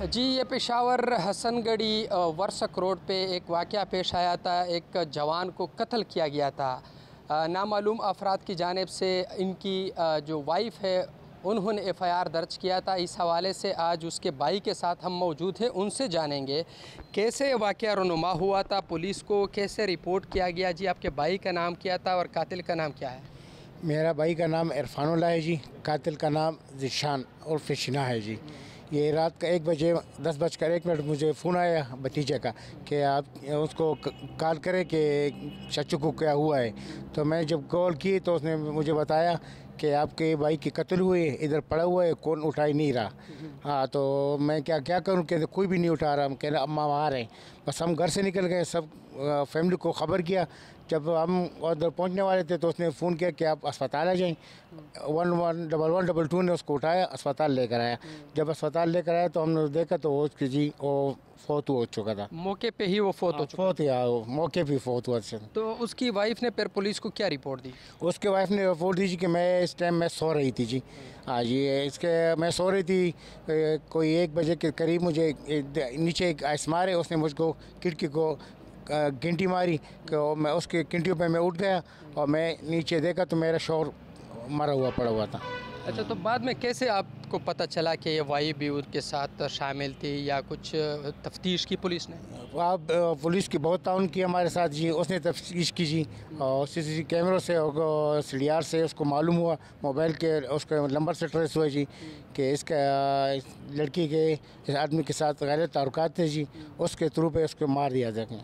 जी, ये पेशावर हसनगढ़ी वर्सक रोड पे एक वाक़या पेश आया था। एक जवान को कत्ल किया गया था। नामालूम अफराद की जानिब से इनकी जो वाइफ है उन्होंने एफ़आईआर दर्ज किया था। इस हवाले से आज उसके भाई के साथ हम मौजूद हैं, उनसे जानेंगे कैसे वाक़या रुनुमा हुआ था, पुलिस को कैसे रिपोर्ट किया गया। जी, आपके भाई का नाम क्या था और कातिल का नाम क्या है? मेरा भाई का नाम इरफानुल्लाह है जी। कातिल का नाम ज़िशान उर्फ़ शिना है जी। ये रात का 1:10 मुझे फ़ोन आया भतीजे का कि आप उसको कॉल करें कि चाचू को क्या हुआ है। तो मैं जब कॉल की तो उसने मुझे बताया कि आपके भाई की कत्ल हुई है, इधर पड़ा हुआ है, कौन उठा ही नहीं रहा। हाँ, तो मैं क्या करूँ कि कोई भी नहीं उठा रहा। हम कह रहे अम्मा वहाँ रहे। बस हम घर से निकल गए, सब फैमिली को ख़बर किया। जब हम उधर पहुंचने वाले थे तो उसने फ़ोन किया कि आप अस्पताल आ जाएं। 111122 ने उसको उठाया, अस्पताल लेकर आया। जब अस्पताल लेकर आया तो हमने देखा तो वो उसकी जी वो फौत हो चुका था। मौके पे ही वो फौत हो चुका। फौत या मौके पे फौत हुआ। तो उसकी वाइफ ने फिर पुलिस को क्या रिपोर्ट दी? उसके वाइफ ने रिपोर्ट दी जी कि मैं इस टाइम मैं सो रही थी जी। हाँ जी, इसके मैं सो रही थी। कोई 1 बजे के करीब मुझे नीचे एक आसमार है, उसने मुझको खिड़की को घंटी मारी कि मैं उसके घंटियों पे मैं उठ गया और मैं नीचे देखा तो मेरा शोर मरा हुआ पड़ा हुआ था। अच्छा, तो बाद में कैसे आपको पता चला कि ये वाइफ भी उनके साथ शामिल थी या कुछ तफ्तीश की पुलिस ने? आप पुलिस की बहुत ताउन की हमारे साथ जी। उसने तफ्तीश की जी और सीसीटीवी कैमरों से और सीडीआर से उसको मालूम हुआ, मोबाइल के उसके नंबर से ट्रेस हुआ जी कि इसका लड़की के इस आदमी के साथ गलत ताल्लुकात थे जी। उसके थ्रू पे उसको मार दिया जाए।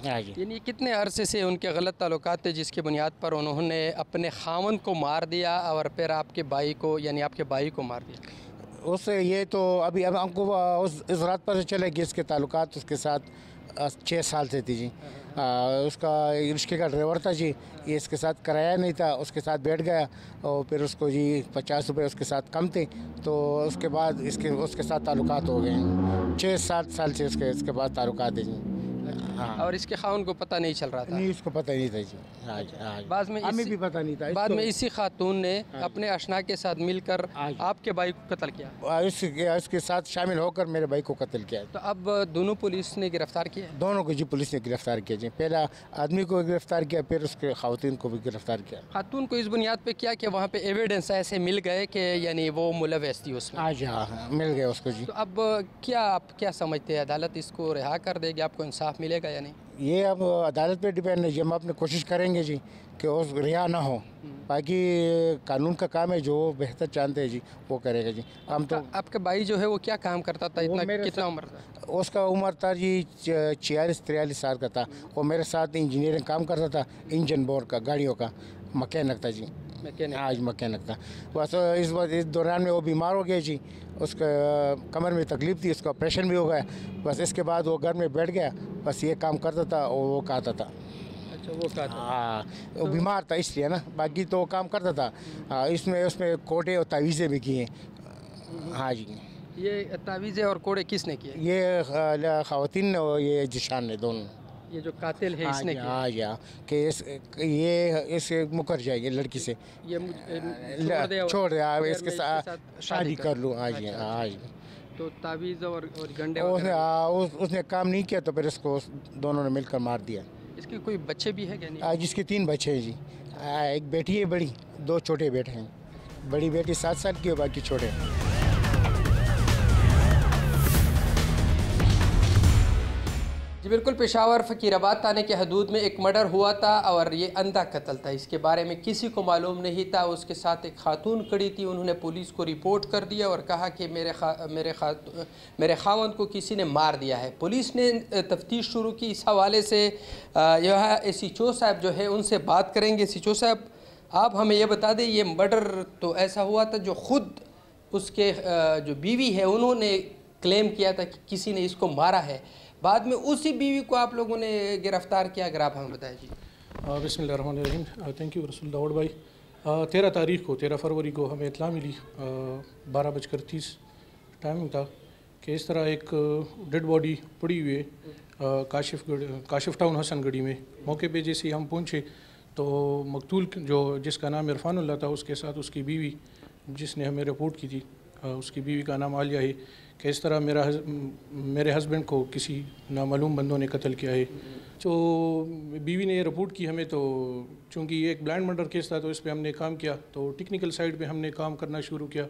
हाँ जी। यानी कितने अरसे से उनके गलत ताल्लुकात थे जिसकी बुनियाद पर उन्होंने अपने खामन को मार दिया और फिर आपके भाई को यानी आपके भाई को मार दिया? उससे ये तो अभी अब हमको इस रात पर से चले कि इसके ताल्लुकात उसके साथ 6 साल से थी जी। उसका रिक्शे का ड्राइवर था जी। ये इसके साथ किराया नहीं था, उसके साथ बैठ गया और फिर उसको जी 50 रुपये उसके साथ कम थे तो उसके बाद उसके साथ ताल्लुकात हो गए। 6-7 साल से इसके बाद ताल्लुकात है जी। हाँ। और इसके खाउन को पता नहीं चल रहा था? नहीं, उसको पता ही नहीं था जी। हाँ जी, हाँ जी। बाद में हमें भी पता नहीं था। बाद में इसी खातून ने अपने अशना के साथ मिलकर आपके भाई को कत्ल किया? इसके साथ शामिल होकर मेरे भाई को कत्ल किया। तो अब दोनों पुलिस ने गिरफ्तार किया? दोनों को जी पुलिस ने गिरफ्तार किया जी। पहला आदमी को गिरफ्तार किया, फिर उसके खातून को भी गिरफ्तार किया। खातून को इस बुनियाद पे किया कि वहाँ पे एविडेंस ऐसे मिल गए कि यानी वो मुलव्वस थी उसमें? हाँ जी, हाँ मिल गया उसको जी। तो अब आप क्या समझते हैं, अदालत इसको रिहा कर देगी, आपको इंसाफ मिलेगा या नहीं? ये अब अदालत पे डिपेंड है जी। हम अपने कोशिश करेंगे जी कि उस रिहा ना हो। बाकी कानून का काम है, जो बेहतर जानते हैं जी वो करेगा जी। हम तो आपका भाई जो है वो क्या काम करता था? कितना उम्र था उसका? उम्र था जी 46-43 साल का था। वो मेरे साथ इंजीनियरिंग काम करता था, इंजन बोर्ड का, गाड़ियों का मैकेनिक था जी। आज मैकेनिक था। बस इस दौरान में वो बीमार हो गया जी। उसका कमर में तकलीफ़ थी, उसका ऑपरेशन भी हो गया। बस इसके बाद वो घर में बैठ गया, बस ये काम करता था और वो खाता था। अच्छा, वो खाता था? हाँ, वो बीमार था इसलिए ना, बाकी तो काम करता था। हाँ, उसमें कोटे और तावीज़ें भी किए। हाँ जी। ये तावीज़ें और कोड़े किसने किए? ये ख़वातीन ने और ये जिशान ने, दोनों। ये जो कातिल है इसने किया? हाँ जी, कि ये इसे मुकर जाएगी लड़की से, ये छोड़ दे इसके साथ शादी कर लूँ। हाँ जी, हाँ जी। तो तावीज़ और गंडे उसने काम नहीं किया तो फिर इसको दोनों ने मिलकर मार दिया। इसके कोई बच्चे भी है क्या? नहीं। आज इसके 3 बच्चे हैं जी। एक बेटी है बड़ी, 2 छोटे बेटे हैं। बड़ी बेटी 7 साल की है, बाकी छोटे हैं। जी बिल्कुल, पेशावर फ़कीराबाद थाने के हदूद में एक मर्डर हुआ था और ये अंधा कत्ल था। इसके बारे में किसी को मालूम नहीं था। उसके साथ एक खातून खड़ी थी, उन्होंने पुलिस को रिपोर्ट कर दिया और कहा कि मेरे खावंद को किसी ने मार दिया है। पुलिस ने तफ्तीश शुरू की। इस हवाले से यह एसएचओ साहब जो है उनसे बात करेंगे। एसएचओ साहब, आप हमें ये बता दें, ये मर्डर तो ऐसा हुआ था जो ख़ुद उसके जो बीवी है उन्होंने क्लेम किया था कि किसी ने इसको मारा है, बाद में उसी बीवी को आप लोगों ने गिरफ्तार किया, अगर आप हमें बताएं जी। बिस्मिल्लाहिर्रहमानिर्रहीम। थैंक यू रसूल दाऊद भाई। 13 फरवरी को हमें इत्तला मिली, 12:30 टाइमिंग था कि इस तरह एक डेड बॉडी पड़ी हुई है काशिफ टाउन हसनगढ़ी में। मौके पे जैसे हम पहुँचे तो मकतूल जो जिसका नाम इरफानुल्लाह था, उसके साथ उसकी बीवी जिसने हमें रिपोर्ट की थी उसकी बीवी का नाम आलिया है, कि इस तरह मेरे हस्बैंड को किसी नामालूम बंदों ने कत्ल किया है। तो बीवी ने ये रिपोर्ट की हमें, तो चूँकि ये एक ब्लाइंड मर्डर केस था तो इस पर हमने काम किया। तो टेक्निकल साइड पे हमने काम करना शुरू किया।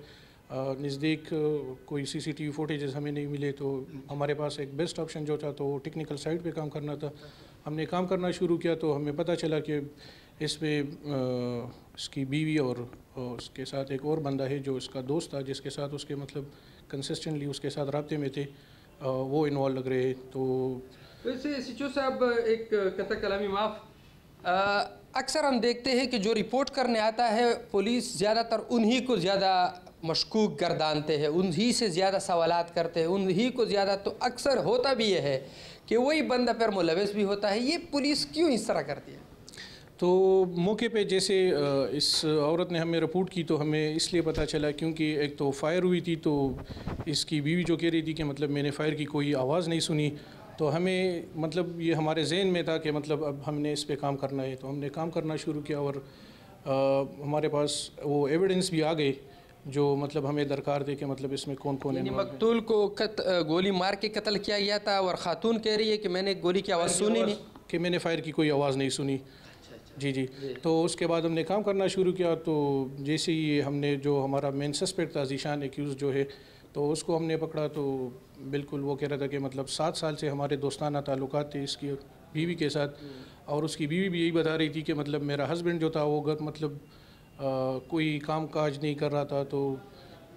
नज़दीक कोई सीसीटीवी फुटेजेस हमें नहीं मिले, तो हमारे पास एक बेस्ट ऑप्शन जो था तो टेक्निकल साइड पे काम करना था। हमने काम करना शुरू किया तो हमें पता चला कि इस पे इसकी बीवी और उसके साथ एक और बंदा है जो इसका दोस्त था, जिसके साथ उसके मतलब कंसिस्टेंटली उसके साथ राब्ते में थे, वो इन्वॉल्व लग रहे। तो वैसे सिचो साहब, एक कथा कलामी माफ़, अक्सर हम देखते हैं कि जो रिपोर्ट करने आता है पुलिस ज़्यादातर उन्हीं को ज़्यादा मशकूक गर्दानते हैं, उन्हीं से ज़्यादा सवालात करते हैं, उन्हीं को ज़्यादा। तो अक्सर होता भी ये है कि वही बंदा फिर मुलविस भी होता है। ये पुलिस क्यों इस तरह करती है? तो मौके पे जैसे इस औरत ने हमें रिपोर्ट की तो हमें इसलिए पता चला क्योंकि एक तो फायर हुई थी, तो इसकी बीवी जो कह रही थी कि मतलब मैंने फायर की कोई आवाज़ नहीं सुनी। तो हमें मतलब ये हमारे जहन में था कि मतलब अब हमने इस पे काम करना है, तो हमने काम करना शुरू किया। और हमारे पास वो एविडेंस भी आ गए जो मतलब हमें दरकार थे कि मतलब इसमें कौन कौन है। मकतूल को गोली मार के कत्ल किया गया था और ख़ातून कह रही है कि मैंने गोली की आवाज़ सुनी नहीं, कि मैंने फायर की कोई आवाज़ नहीं सुनी। जी जी। तो उसके बाद हमने काम करना शुरू किया। तो जैसे ही हमने जो हमारा मेन सस्पेक्ट था ज़ीशान एक्यूज़ जो है, तो उसको हमने पकड़ा। तो बिल्कुल वो कह रहा था कि मतलब 7 साल से हमारे दोस्ताना ताल्लुकात थे इसकी बीवी के साथ, और उसकी बीवी भी यही बता रही थी कि मतलब मेरा हस्बैंड जो था वो मतलब कोई काम काज नहीं कर रहा था। तो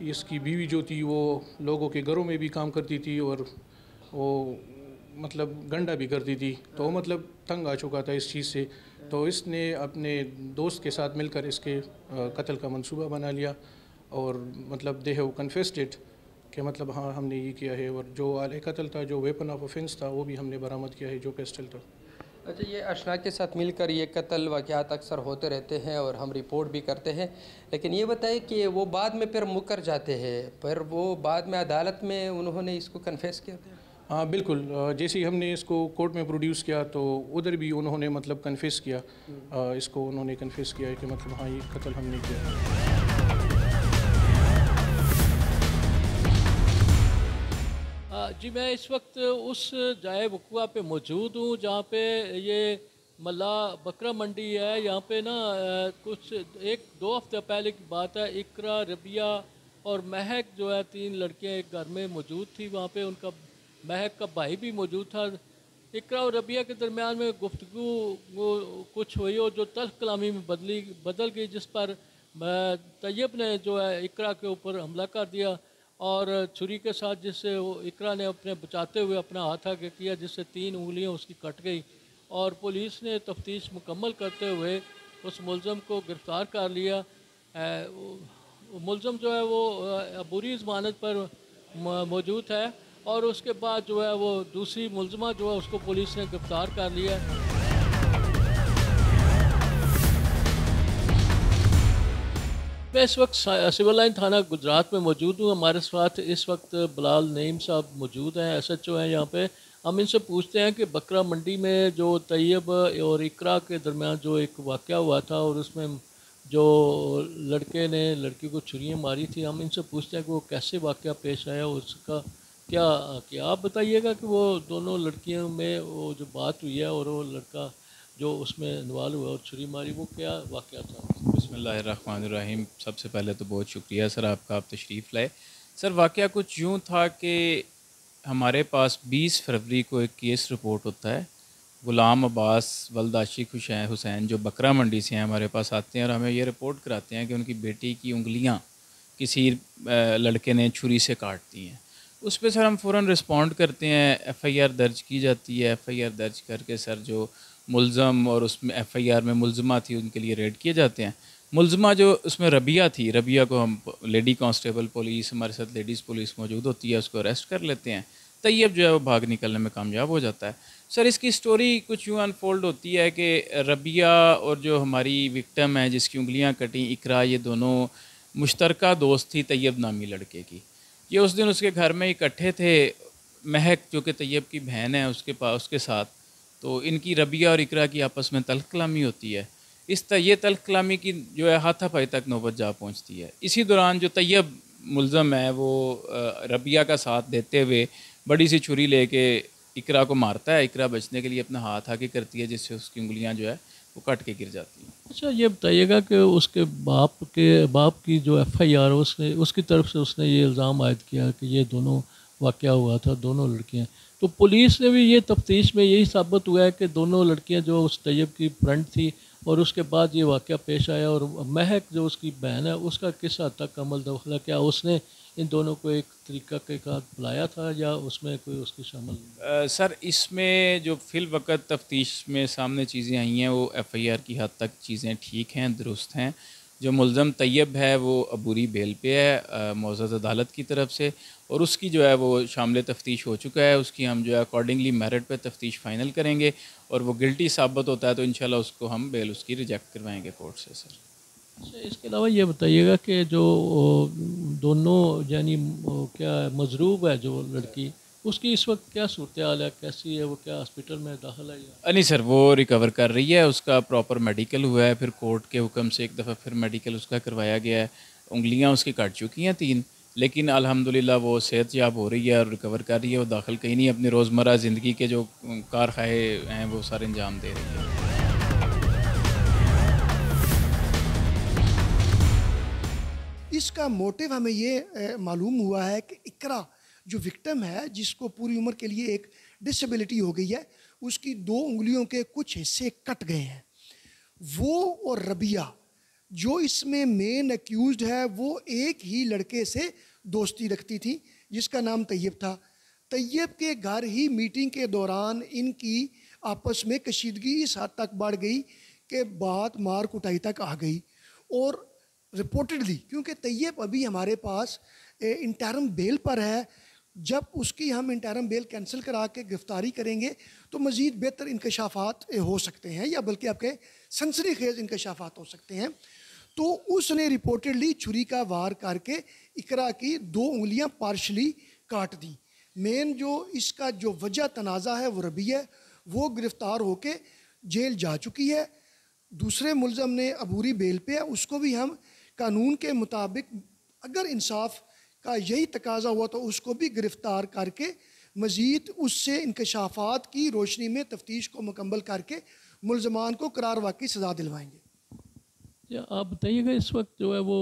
इसकी बीवी जो थी वो लोगों के घरों में भी काम करती थी और वो मतलब गंडा भी करती थी। तो मतलब तंग आ चुका था इस चीज़ से। तो इसने अपने दोस्त के साथ मिलकर इसके कत्ल का मंसूबा बना लिया और मतलब दे हैव कन्फेस्ड इट कि मतलब हाँ हमने ये किया है। और जो आले कत्ल था, जो वेपन ऑफ ऑफेंस था, वो भी हमने बरामद किया है, जो पिस्टल था। अच्छा, ये अशना के साथ मिलकर ये कत्ल वाक़यात अक्सर होते रहते हैं और हम रिपोर्ट भी करते हैं, लेकिन ये बताइए कि वो बाद में फिर मुकर जाते हैं, पर वो बाद में अदालत में उन्होंने इसको कन्फेस किया था? हाँ बिल्कुल। जैसे ही हमने इसको कोर्ट में प्रोड्यूस किया तो उधर भी उन्होंने मतलब कन्फेस किया, इसको उन्होंने कन्फेस किया है कि मतलब हाँ ये कत्ल हमने किया। जी, मैं इस वक्त उस जाए वक़ुआ पे मौजूद हूँ जहाँ पे ये मल्ला बकरा मंडी है। यहाँ पे ना कुछ 1-2 हफ्ते पहले की बात है, इकरा, रबिया और महक जो है 3 लड़कियाँ एक घर में मौजूद थी। वहाँ पे उनका महक का भाई भी मौजूद था। इकरा और रबिया के दरमियान में गुफ्तगू वो कुछ हुई और जो तल्ख कलामी में बदल गई, जिस पर तैयब ने जो है इकरा के ऊपर हमला कर दिया और छुरी के साथ, जिससे वो इकरा ने अपने बचाते हुए अपना हाथ आगे किया, जिससे 3 उंगलियां उसकी कट गई। और पुलिस ने तफ्तीश मुकम्मल करते हुए उस मुलज़म को गिरफ़्तार कर लिया। मुलज़म जो है वो अबूरी ज़मानत पर मौजूद है और उसके बाद जो है वो दूसरी मुलज़मा जो है उसको पुलिस ने गिरफ़्तार कर लिया। मैं इस वक्त सिविल लाइन थाना गुजरात में मौजूद हूँ। हमारे साथ इस वक्त बिलाल नईम साहब मौजूद हैं, SHO हैं यहाँ पे। हम इनसे पूछते हैं कि बकरा मंडी में जो तैयब और इकरा के दरमियान जो एक वाक़या हुआ था और उसमें जो लड़के ने लड़की को छुरियाँ मारी थी, हम इनसे पूछते हैं कि वो कैसे वाक़या पेश आया, उसका क्या आप बताइएगा कि वो दोनों लड़कियों में वो जो बात हुई है और वो लड़का जो उसमें इन्वॉल्व हुआ और छुरी मारी, वो क्या वाक़या था? बिस्मिल्लाहिर्रहमानिर्रहीम। सबसे पहले तो बहुत शुक्रिया सर आपका, आप तशरीफ़ लाए। सर वाक़या कुछ यूँ था कि हमारे पास 20 फरवरी को एक केस रिपोर्ट होता है। ग़ुलाम अब्बास वल्द आशिक हुसैन जो बकरा मंडी से हैं हमारे पास आते हैं और हमें ये रिपोर्ट कराते हैं कि उनकी बेटी की उंगलियां किसी लड़के ने छुरी से काट दी हैं। उस पर सर हम फ़ौरन रिस्पॉन्ड करते हैं, FIR दर्ज की जाती है। FIR दर्ज करके सर जो मुलज़म और उसमें FIR में मुलज़मा थी उनके लिए रेड किए जाते हैं। मुलज़मा जो उसमें रबिया थी, रबिया को हम लेडी कांस्टेबल पुलिस, हमारे साथ लेडीज़ पुलिस मौजूद होती है, उसको अरेस्ट कर लेते हैं। तैयब जो है वो भाग निकलने में कामयाब हो जाता है। सर इसकी स्टोरी कुछ यूँ अनफोल्ड होती है कि रबिया और जो हमारी विक्टिम है जिसकी उंगलियां कटी, इकरा, ये दोनों मुश्तरका दोस्त थी तैयब नामी लड़के की। ये उस दिन उसके घर में इकट्ठे थे। महक जो कि तैयब की बहन है उसके साथ, तो इनकी रबिया और इकरा की आपस में तल्ख कलामी होती है। ये तल्ख कलामी की जो है हाथापाई तक नौबत जा पहुंचती है। इसी दौरान जो तैयब मुल्ज़म है वो रबिया का साथ देते हुए बड़ी सी छुरी लेके इकरा को मारता है। इकरा बचने के लिए अपना हाथ आगे करती है, जिससे उसकी उंगलियां जो है वो कट के गिर जाती हैं। अच्छा, ये बताइएगा कि उसके बाप की जो FIR उसकी तरफ से उसने ये इल्ज़ाम आयद किया कि ये दोनों वाक़या हुआ था, दोनों लड़कियां। तो पुलिस ने भी ये तफ्तीश में यही साबित हुआ है कि दोनों लड़कियां जो उस तैयब की फ्रेंड थी, और उसके बाद ये वाक़या पेश आया, और महक जो उसकी बहन है उसका किस हद तक अमल दखल, क्या उसने इन दोनों को एक तरीका के साथ बुलाया था या उसमें कोई उसकी शामिल? सर, इसमें जो फिल वक़्त तफ्तीश में सामने चीज़ें आई हैं वो FIR की हद तक चीज़ें ठीक हैं, दुरुस्त हैं। जो मुल्ज़म तैयब है वो अबूरी बेल पे है मौजूद अदालत की तरफ से, और उसकी जो है वो शामिल तफ्तीश हो चुका है। उसकी हम जो है अकॉर्डिंगली मेरिट पे तफ्तीश फ़ाइनल करेंगे, और वो गिल्टी साबित होता है तो इंशाल्लाह उसको हम बेल उसकी रिजेक्ट करवाएंगे कोर्ट से। सर, अच्छा, इसके अलावा ये बताइएगा कि जो दोनों यानी क्या मजरूब है जो लड़की, उसकी इस वक्त क्या सूरत हाल है, कैसी है वो, क्या हॉस्पिटल में दाखिल है या? नहीं सर, वो रिकवर कर रही है, उसका प्रॉपर मेडिकल हुआ है, फिर कोर्ट के हुक्म से एक दफ़ा फिर मेडिकल उसका करवाया गया है। उंगलियां उसकी कट चुकी हैं 3, लेकिन अल्हम्दुलिल्लाह वो सेहतयाब हो रही है और रिकवर कर रही है। वो दाखिल कहीं नहीं, अपनी रोज़मर्रा ज़िंदगी के जो कार खाए हैं वो सारे अंजाम दे रही है। इसका मोटिव हमें ये मालूम हुआ है कि इकरा जो विक्टिम है, जिसको पूरी उम्र के लिए एक डिसेबिलिटी हो गई है, उसकी 2 उंगलियों के कुछ हिस्से कट गए हैं। वो और रबिया जो इसमें मेन एक्यूज्ड है, वो एक ही लड़के से दोस्ती रखती थी जिसका नाम तैयब था। तैयब के घर ही मीटिंग के दौरान इनकी आपस में कशीदगी इस हद तक बढ़ गई कि बात मार कुटाई तक आ गई। और रिपोर्टेडली, क्योंकि तैयब अभी हमारे पास इंटरम बेल पर है, जब उसकी हम इंटरम बेल कैंसिल करा के गिरफ्तारी करेंगे तो मज़ीद बेहतर इंकशाफात हो सकते हैं, या बल्कि आपके सनसनीखेज़ इंकशाफात हो सकते हैं। तो उसने रिपोर्टेडली छुरी का वार करके इकरा की 2 उंगलियां पार्शली काट दी। मेन जो इसका जो वजह तनाज़ा है वो रबी है, वो गिरफ़्तार होके जेल जा चुकी है। दूसरे मुल्ज़म ने अबूरी बेल पे है, उसको भी हम कानून के मुताबिक अगर इंसाफ का यही तकाजा हुआ तो उसको भी गिरफ़्तार करके मज़ीद उससे इंकशाफात की रोशनी में तफ्तीश को मुकम्मल करके मुल्ज़मान को करार वाक़ई सज़ा दिलवाएंगे। या आप बताइएगा इस वक्त जो है वो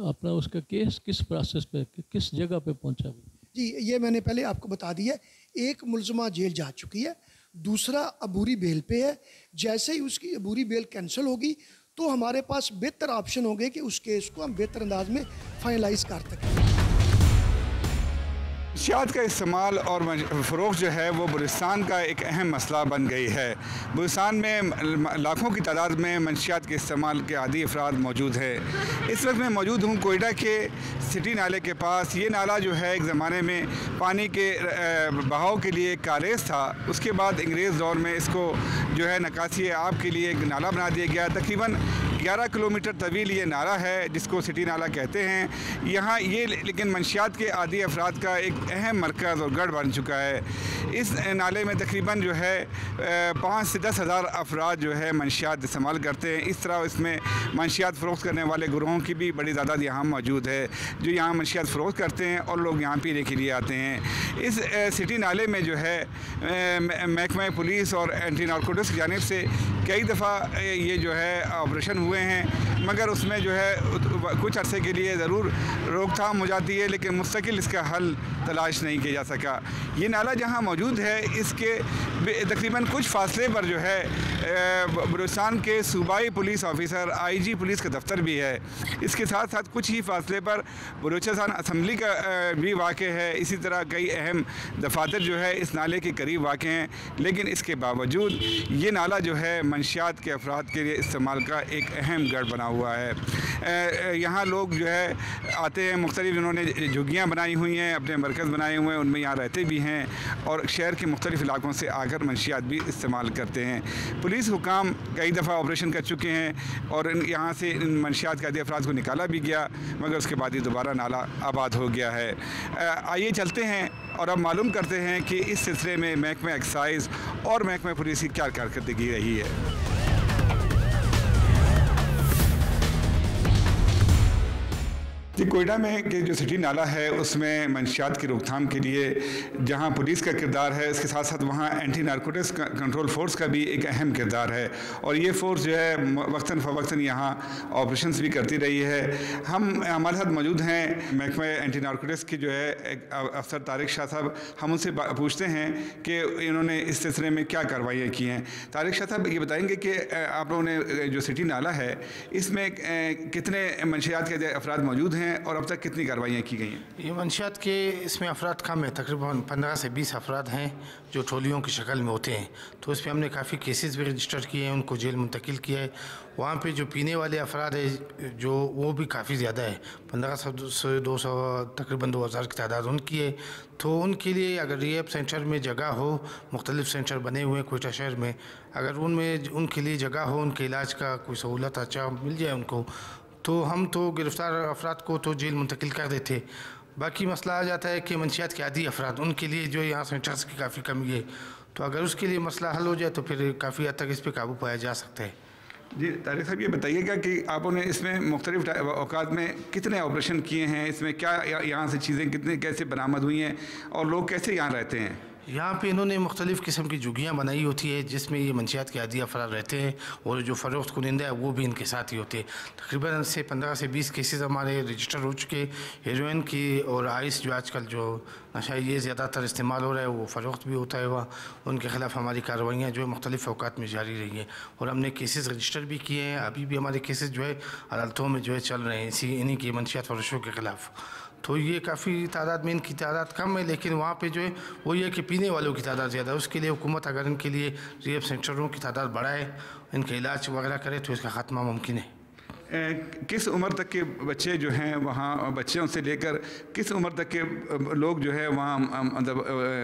अपना उसका केस किस प्रोसेस पे, किस जगह पे पहुंचा? जी, ये मैंने पहले आपको बता दिया, एक मुल्ज़मा जेल जा चुकी है, दूसरा अबूरी बेल पे है। जैसे ही उसकी अबूरी बेल कैंसिल होगी तो हमारे पास बेहतर ऑप्शन होंगे कि उस केस को हम बेहतर अंदाज में फाइनलाइज कर सकें। मंशियात का इस्तेमाल और फ़रोग़ जो है वो बलूचिस्तान का एक अहम मसला बन गई है। बलूचिस्तान में लाखों की तादाद में मंशियात के इस्तेमाल के आदी अफराद मौजूद है। इस वक्त मैं मौजूद हूँ कोयटा के सिटी नाले के पास। ये नाला जो है एक ज़माने में पानी के बहाव के लिए एक कारेज था, उसके बाद अंग्रेज़ दौर में इसको जो है नकासी आब के लिए एक नाला बना दिया गया। तकरीबन 11 किलोमीटर तवील ये नाला है जिसको सिटी नाला कहते हैं। यहाँ ये लेकिन मंशियात के आदी अफराद का एक अहम मरकज़ और गढ़ बन चुका है। इस नाले में तकरीबन जो है 5 से 10 हज़ार अफराद जो है मंशियात इस्तेमाल करते हैं। इस तरह इसमें मंशियात फ़रोख्त करने वाले ग्रोहों की भी बड़ी तादाद यहाँ मौजूद है जो यहाँ मंशियात फ़रोख्त करते हैं और लोग यहाँ पीने के लिए आते हैं। इस सिटी नाले में जो है महकमा पुलिस और एंटी नारकोटिक्स की जानिब से कई दफ़ा ये जो है ऑपरेशन हुए हैं, मगर उसमें जो है कुछ अरसे के लिए ज़रूर रोकथाम हो जाती है, लेकिन मुस्तकिल इसका हल तलाश नहीं किया जा सका। ये नाला जहाँ मौजूद है इसके तकरीबन कुछ फासले पर जो है बलूचिस्तान के सूबाई पुलिस ऑफिसर IG पुलिस का दफ्तर भी है। इसके साथ साथ कुछ ही फासले पर बलूचिस्तान असम्बली का भी वाक़ है। इसी तरह कई अहम दफातर जो है इस नाले के करीब वाक़ हैं, लेकिन इसके बावजूद ये नाला जो है मंशियात के अफराद के लिए इस्तेमाल का एक अहम गढ़ बना हुआ है। यहाँ लोग जो है आते हैं, मुख्तलिफ इन्होंने झुग्गियाँ बनाई हुई हैं, अपने मरकज़ बनाए हुए हैं, उनमें यहाँ रहते भी हैं और शहर के मुख्तलिफ इलाकों से आकर मंशियात भी इस्तेमाल करते हैं। पुलिस हुकाम कई दफ़ा ऑपरेशन कर चुके हैं और यहाँ से इन मंशियात के आदी अफराद को निकाला भी गया, मगर उसके बाद ही दोबारा नाला आबाद हो गया है। आइए चलते हैं और अब मालूम करते हैं कि इस सिलसिले में महकमा एक्साइज़ और महकमा पुलिस की क्या कारकर्दगी रही है। जी, कोयटा में के जो सिटी नाला है उसमें मंशियात की रोकथाम के लिए जहां पुलिस का किरदार है, इसके साथ साथ वहां एंटी नारकोटिक्स कंट्रोल फोर्स का भी एक अहम किरदार है और ये फोर्स जो है वक्तन फ़वक्तन यहाँ ऑपरेशंस भी करती रही है। हमारे साथ मौजूद हैं महकमा एंटी नारकोटिक्स की जो है एक अफसर तारिक शाह साहब। हम उनसे पूछते हैं कि इन्होंने इस सिलसिले में क्या कार्रवाइयाँ की हैं। तारिक शाह साहब ये बताएँगे कि आप लोगों ने जो सिटी नाला है इसमें कितने मंशियात के अफराद मौजूद हैं और अब तक कितनी कार्रवाइयाँ की गई हैं? ये मंशियात के इसमें अफराद कम है, तकरीबन 15 से 20 अफराद हैं जो ट्रोलियों की शक्ल में होते हैं। तो इस पर हमने काफ़ी केसेस भी रजिस्टर किए हैं, उनको जेल मुंतकिल किया है। वहाँ पे जो पीने वाले अफराद है जो वो भी काफ़ी ज़्यादा है, 1500 से 200 तकरीबन 2000 की तादाद उनकी है। तो उनके लिए अगर रिहैब सेंटर में जगह हो, मुख्तलिफ सेंटर बने हुए हैं कोयटा शहर में, अगर उनमें उनके लिए जगह हो, उनके इलाज का कोई सहूलत अच्छा मिल जाए उनको, तो हम तो गिरफ़्तार अफराद को तो जेल मुंतकिल कर देते। बाकी मसला आ जाता है कि मंशियात के आदी अफराद, उनके लिए जो यहाँ सेंटर्स की काफ़ी कमी है, तो अगर उसके लिए मसला हल हो जाए तो फिर काफ़ी हद तक इस पर काबू पाया जा सकता है। जी तारिक साहब, ये बताइएगा कि आपने इसमें मुख्तलिफ औकात में कितने ऑपरेशन किए हैं, इसमें क्या यहाँ से चीज़ें कितने कैसे बरामद हुई हैं और लोग कैसे यहाँ रहते हैं? यहाँ पे इन्होंने मुख्तलिफ़ किस्म की झुग्गियाँ बनाई होती है जिसमें ये मंशियात के आदी अफराद रहते हैं और जो फ़रोख्त कुनिंदा है वो भी इनके साथ ही होते हैं। तकरीबन से 15 से 20 केसेस हमारे रजिस्टर हो चुके। हेरोइन की और आइस जो आजकल जो नशा ये ज़्यादातर इस्तेमाल हो रहा है वो फ़रोख्त भी होता है वहाँ, उनके ख़िलाफ़ हमारी कार्रवाइयाँ जो है मुख्तलिफ़ औकात में जारी रही हैं और हमने केसेस रजिस्टर भी किए हैं। अभी भी हमारे केसेस जो है अदालतों में जो है चल रहे हैं इन्हीं की मंशियात फरोशों के ख़िलाफ़। तो ये काफ़ी तादाद में इनकी तादाद कम है, लेकिन वहाँ पे जो है वो ये कि पीने वालों की तादाद ज़्यादा है। उसके लिए हुकूमत अगर इनके लिए रिहैब सेंटरों की तादाद बढ़ाए, इनका इलाज वगैरह करे तो इसका ख़ात्मा मुमकिन है। किस उम्र तक के बच्चे जो हैं वहाँ, बच्चों से लेकर किस उम्र तक के लोग जो है वहाँ मतलब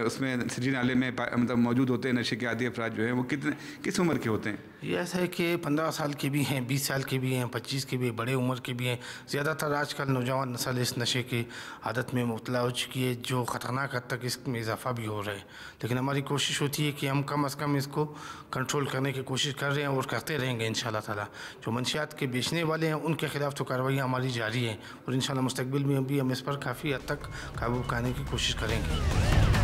उसमें सिटी नाले में मतलब मौजूद होते हैं? नशे के आदी अफराद जो हैं वो किस उम्र के होते हैं? ये ऐसा है कि 15 साल के भी हैं, 20 साल के भी हैं, 25 के भी, बड़े उम्र के भी हैं। ज़्यादातर आजकल नौजवान नस्ल इस नशे की आदत में मुब्तला हो चुकी है जो ख़तरनाक हद तक इसमें इजाफा भी हो रहा है। लेकिन हमारी कोशिश होती है कि हम कम अज़ कम इसको कंट्रोल करने की कोशिश कर रहे हैं और करते रहेंगे इंशाअल्लाह ताला। जो मंशियात के बेचने वाले हैं उनके ख़िलाफ़ तो कार्रवाइयाँ हमारी जारी हैं और इंशाअल्लाह मुस्तक़बिल में भी हम इस पर काफ़ी हद तक काबू पाने की कोशिश करेंगे।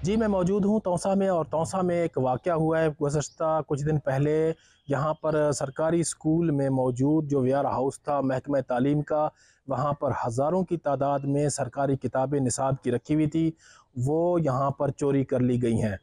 जी, मैं मौजूद हूँ तौसा में और तौसा में एक वाक़या हुआ है गुज़श्ता कुछ दिन पहले। यहाँ पर सरकारी स्कूल में मौजूद जो वेयर हाउस था महकमा तालीम का, वहाँ पर हज़ारों की तादाद में सरकारी किताबें निसाब की रखी हुई थी, वो यहाँ पर चोरी कर ली गई हैं।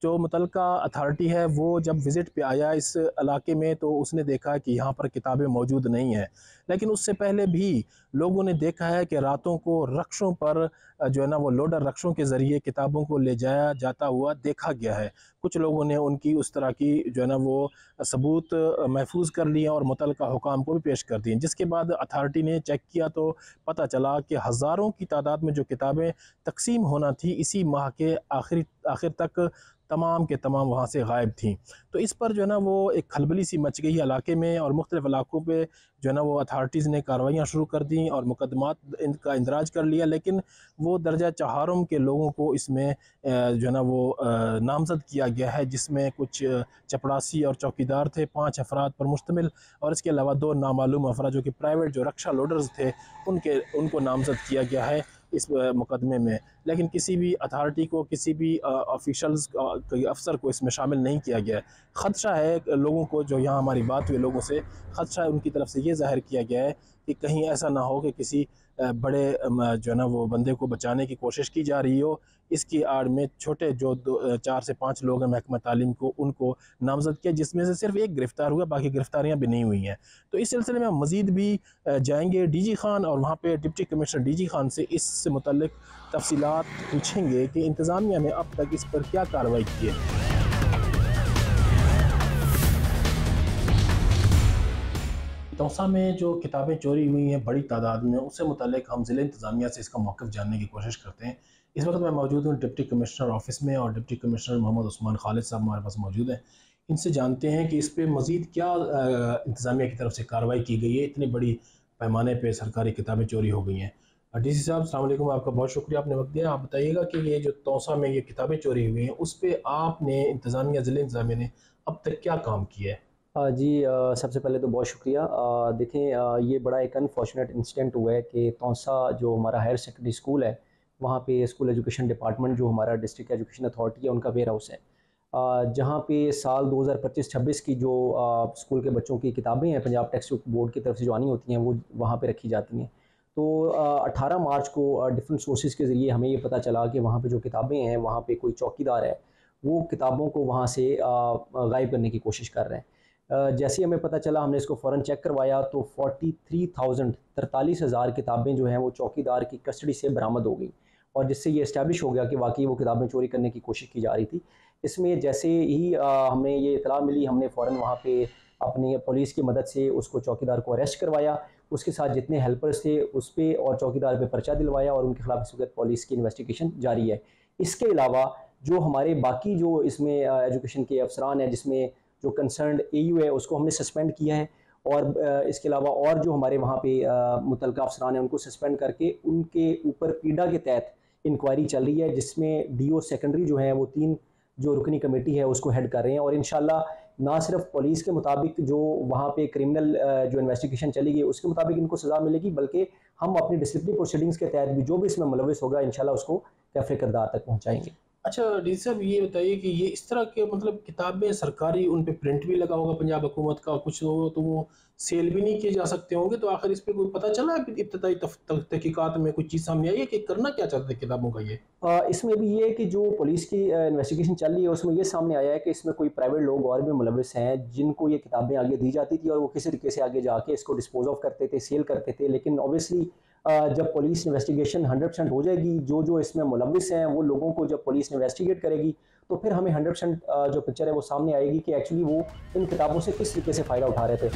जो मुतलका अथॉरिटी है वो जब विज़िट पे आया इस इलाके में तो उसने देखा कि यहाँ पर किताबें मौजूद नहीं हैं। लेकिन उससे पहले भी लोगों ने देखा है कि रातों को रक्शों पर जो है ना वो लोडर रक्शों के ज़रिए किताबों को ले जाया जाता हुआ देखा गया है। कुछ लोगों ने उनकी उस तरह की जो है ना वो सबूत महफूज कर लिए और मुतलका हुकाम को भी पेश कर दिए, जिसके बाद अथॉरिटी ने चेक किया तो पता चला कि हज़ारों की तादाद में जो किताबें तकसीम होना थी इसी माह के आखिर तक तमाम के तमाम वहाँ से गायब थीं। तो इस पर जो है ना वो एक खलबली सी मच गई इलाके में और मुख्तलिफ़ इलाकों पे जो है ना वो अथॉरिटीज़ ने कार्रवाइयाँ शुरू कर दी और मुकदमात इनका इंदराज कर लिया। लेकिन वो दर्जा चहारम के लोगों को इसमें जो है ना वो नामज़द किया गया है, जिसमें कुछ चपड़ासी और चौकीदार थे, 5 अफराद पर मुश्तमिल, और इसके अलावा 2 नामालूम अफराद जो कि प्राइवेट जो रक्षा लोडर्स थे उनको नामज़द किया गया है इस मुकदमे में। लेकिन किसी भी अथॉरिटी को, किसी भी ऑफिशल्स अफसर को इसमें शामिल नहीं किया गया है। ख़दशा है लोगों को, जो यहाँ हमारी बात हुई लोगों से, ख़दशा उनकी तरफ से ये ज़ाहिर किया गया है कि कहीं ऐसा ना हो कि किसी बड़े जो है ना वो बंदे को बचाने की कोशिश की जा रही हो। इसकी आड़ में छोटे जो 4 से 5 लोग हैं महकमा तालीम को, उनको नामज़द किया, जिसमें से सिर्फ एक गिरफ़्तार हुआ, बाकी गिरफ़्तारियाँ भी नहीं हुई हैं। तो इस सिलसिले में हम मज़ीद भी जाएंगे DG खान और वहाँ पे डिप्टी कमिश्नर DG खान से इससे मुतल्लिक़ तफ़सीलात पूछेंगे कि इंतज़ामिया ने अब तक इस पर क्या कार्रवाई की है। तौसा में जो किताबें चोरी हुई हैं बड़ी तादाद में, उससे मुतल्लिक़ हम ज़िला इंतज़ामिया से इसका मौक़िफ़ जानने की कोशिश करते हैं। इस वक्त मैं मौजूद हूँ डिप्टी कमिश्नर ऑफ़िस में और डिप्टी कमिश्नर मोहम्मद उस्मान खालिद साहब हमारे पास मौजूद हैं। इनसे जानते हैं कि इस पर मज़ीद क्या इंतज़ामिया की तरफ से कार्रवाई की गई है। इतनी बड़ी पैमाने पर सरकारी किताबें चोरी हो गई हैं। DC साहब अस्सलाम वालेकुम, आपका बहुत शुक्रिया, आपने वक्त दिया। आप बताइएगा कि ये जो तौसा में ये किताबें चोरी हुई हैं उस पर आपने ज़िला इंतज़ामिया ने अब तक क्या काम किया है जी सबसे पहले तो बहुत शुक्रिया। देखें, ये बड़ा एक अनफॉर्चुनेट इंसिडेंट हुआ है कि तौसा जो हमारा हायर सेकेंडरी स्कूल है, वहाँ पे स्कूल एजुकेशन डिपार्टमेंट जो हमारा डिस्ट्रिक्ट एजुकेशन अथॉरिटी है उनका वेयर हाउस है, जहाँ पे साल 2025-26 की जो स्कूल के बच्चों की किताबें हैं पंजाब टेक्स्ट बुक बोर्ड की तरफ से जो आनी होती हैं वो वहाँ पे रखी जाती हैं। तो 18 मार्च को डिफरेंट सोर्सेज के ज़रिए हमें ये पता चला कि वहाँ पे जो किताबें हैं वहाँ पे कोई चौकीदार है, वो किताबों को वहाँ से गायब करने की कोशिश कर रहे हैं। जैसे ही हमें पता चला हमने इसको फ़ौरन चेक करवाया तो 43,000 किताबें जो हैं वो चौकीदार की कस्टडी से बरामद हो गई, और जिससे ये इस्टेब्लिश हो गया कि वाकई वो किताबें चोरी करने की कोशिश की जा रही थी। इसमें जैसे ही हमें ये इतला मिली, हमने फ़ौरन वहाँ पे अपनी पुलिस की मदद से उसको चौकीदार को अरेस्ट करवाया, उसके साथ जितने हेल्पर्स थे उस पर और चौकीदार पे पर्चा दिलवाया, और उनके खिलाफ इस वक्त पुलिस की इन्वेस्टिगेशन जारी है। इसके अलावा जो हमारे बाकी जो इसमें एजुकेशन के अफसरान हैं, जिसमें जो कंसर्न्ड AU है उसको हमने सस्पेंड किया है, और इसके अलावा और जो हमारे वहाँ पे मुतलका अफसरान हैं उनको सस्पेंड करके उनके ऊपर पीडा के तहत इंक्वायरी चल रही है, जिसमें DO सेकेंडरी जो है वो 3 जो रुकनी कमेटी है उसको हेड कर रहे हैं। और इंशाल्लाह ना सिर्फ पुलिस के मुताबिक जो वहाँ पे क्रिमिनल जो इन्वेस्टिगेशन चलेगी उसके मुताबिक इनको सज़ा मिलेगी, बल्कि हम अपनी डिसिप्लिनरी प्रोसीडिंग्स के तहत भी जो भी इसमें मुलविस होगा इंशाल्लाह उसको कैफ़े किरदार तक पहुँचाएंगे। अच्छा डीसी साहब, ये बताइए कि ये इस तरह के मतलब किताबें सरकारी उन पे प्रिंट भी लगा होगा पंजाब हुकूमत का, कुछ हो तो वो सेल भी नहीं किए जा सकते होंगे, तो आखिर इस पे कोई पता चला है इब्तदाई तहकीकात में कुछ चीज़ सामने आई है कि करना क्या चाहते हैं किताबों का? ये इसमें भी ये है कि जो पुलिस की इन्वेस्टिगेशन चल रही है उसमें ये सामने आया है कि इसमें कोई प्राइवेट लोग और भी मुलविस हैं जिनको ये किताबें आगे दी जाती थी और वो किसी तरीके से आगे जाके इसको डिस्पोज ऑफ करते थे, सेल करते थे। लेकिन ऑब्वियसली जब पुलिस इन्वेस्टिगेशन 100% हो जाएगी, जो जो इसमें मुलविस हैं वो लोगों को जब पुलिस इन्वेस्टिगेट करेगी तो फिर हमें 100% जो पिक्चर है वो सामने आएगी कि एक्चुअली वो इन किताबों से किस तरीके से फ़ायदा उठा रहे थे।